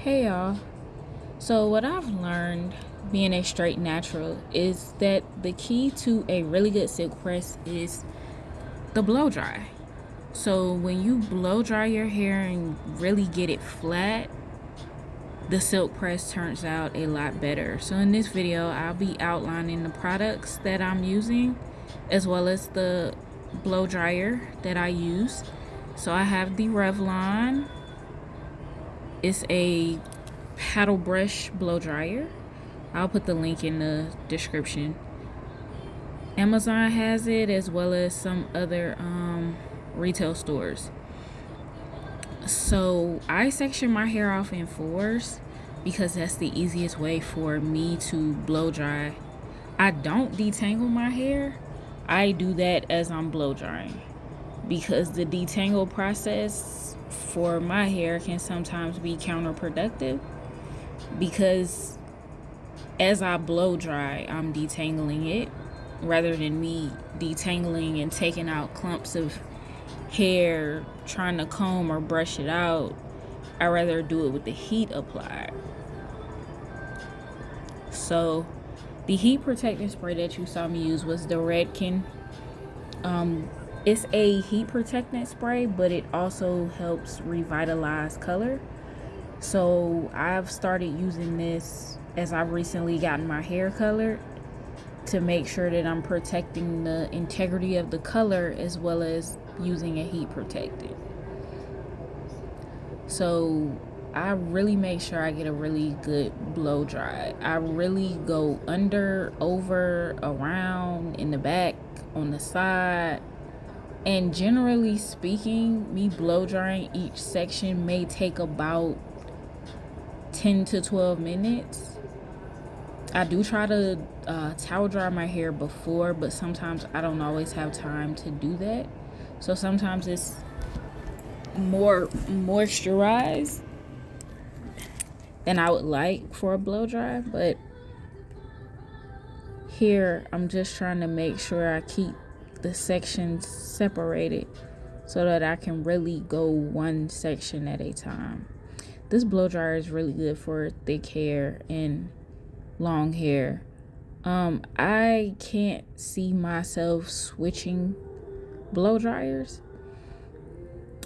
Hey y'all. So, what I've learned being a straight natural is that the key to a really good silk press is the blow dry. So, when you blow dry your hair and really get it flat, the silk press turns out a lot better. So, in this video, I'll be outlining the products that I'm using as well as the blow dryer that I use. So, I have the Revlon. It's a paddle brush blow dryer. I'll put the link in the description. Amazon has it as well as some other retail stores. So I section my hair off in fours because that's the easiest way for me to blow dry. I don't detangle my hair. I do that as I'm blow drying because the detangle process for my hair can sometimes be counterproductive because as I blow dry, I'm detangling it rather than me detangling and taking out clumps of hair, trying to comb or brush it out. I rather do it with the heat applied. So the heat protecting spray that you saw me use was the Redken. It's a heat protectant spray, but it also helps revitalize color. So I've started using this as I've recently gotten my hair colored to make sure that I'm protecting the integrity of the color as well as using a heat protectant. So I really make sure I get a really good blow dry. I really go under, over, around, in the back, on the side. And generally speaking, me blow drying each section may take about 10 to 12 minutes. I do try to towel dry my hair before, but sometimes I don't always have time to do that. So sometimes it's more moisturized than I would like for a blow dry. But here, I'm just trying to make sure I keep the sections separated so that I can really go one section at a time. This blow dryer is really good for thick hair and long hair. I can't see myself switching blow dryers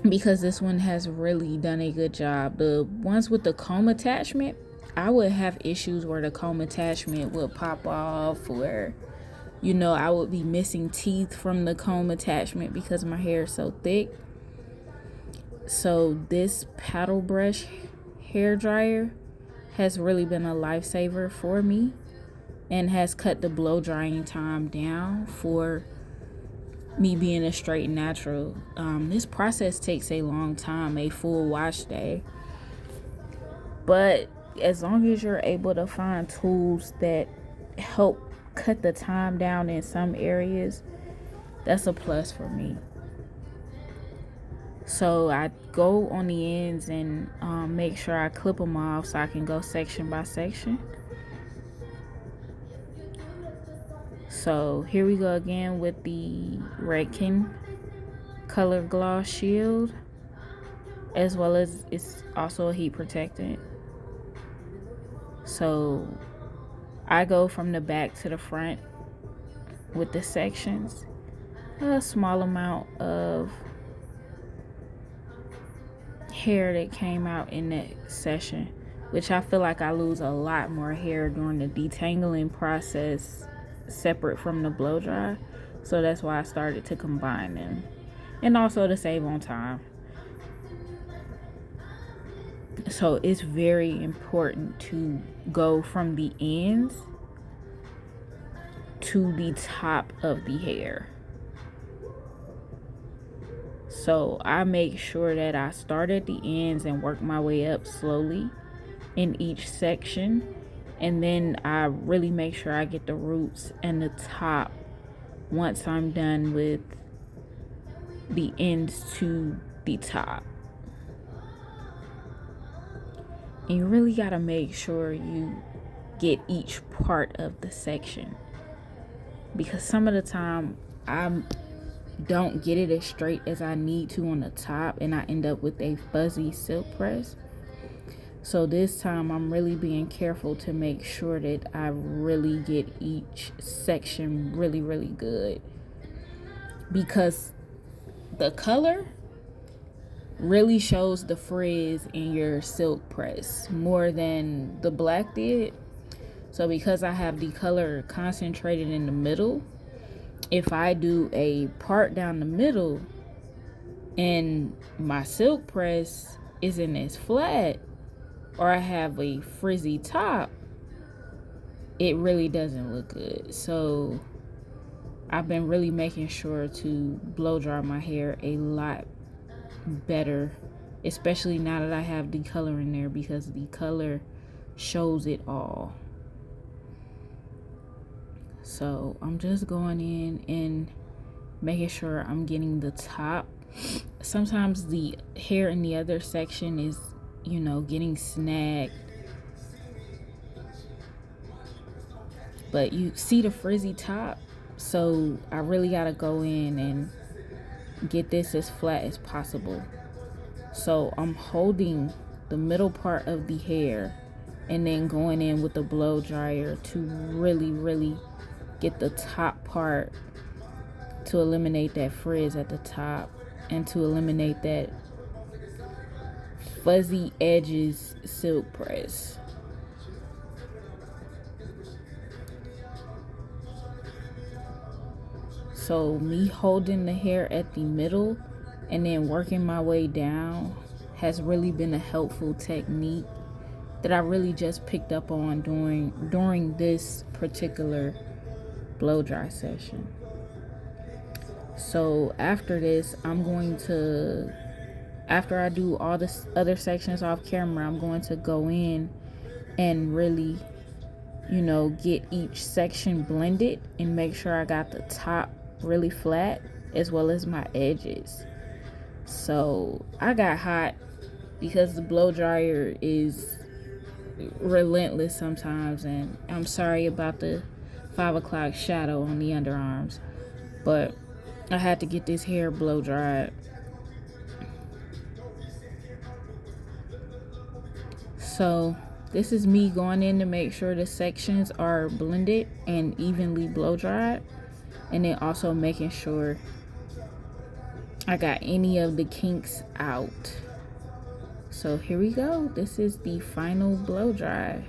because this one has really done a good job. The ones with the comb attachment, I would have issues where the comb attachment would pop off, or I would be missing teeth from the comb attachment because my hair is so thick. So this paddle brush hair dryer has really been a lifesaver for me and has cut the blow drying time down for me being a straight natural. This process takes a long time, a full wash day. But as long as you're able to find tools that help cut the time down in some areas, that's a plus for me. So I go on the ends and make sure I clip them off so I can go section by section. So here we go again with the Redken Color Gloss Shield, as well as it's also a heat protectant. So I go from the back to the front with the sections. A small amount of hair that came out in that session, which I feel like I lose a lot more hair during the detangling process separate from the blow dry. So that's why I started to combine them, and also to save on time. So it's very important to go from the ends to the top of the hair. So I make sure that I start at the ends and work my way up slowly in each section. And then I really make sure I get the roots and the top once I'm done with the ends to the top. And you really got to make sure you get each part of the section, because some of the time I don't get it as straight as I need to on the top and I end up with a fuzzy silk press. So this time I'm really being careful to make sure that I really get each section really, really good, because the color really shows the frizz in your silk press more than the black did. So because I have the color concentrated in the middle, if I do a part down the middle and my silk press isn't as flat, or I have a frizzy top, it really doesn't look good. So I've been really making sure to blow dry my hair a lot better, especially now that I have the color in there, because the color shows it all. So I'm just going in and making sure I'm getting the top. Sometimes the hair in the other section is, getting snagged, but you see the frizzy top. So I really gotta go in and get this as flat as possible. So I'm holding the middle part of the hair and then going in with the blow dryer to really, really get the top part, to eliminate that frizz at the top and to eliminate that fuzzy edges silk press. So me holding the hair at the middle and then working my way down has really been a helpful technique that I really just picked up on during this particular blow dry session. So after this, after I do all the other sections off camera, I'm going to go in and really, get each section blended and make sure I got the top really flat as well as my edges. So I got hot because the blow dryer is relentless sometimes, and I'm sorry about the 5 o'clock shadow on the underarms, but I had to get this hair blow dried. So this is me going in to make sure the sections are blended and evenly blow dried, and then also making sure I got any of the kinks out. So here we go. This is the final blow dry.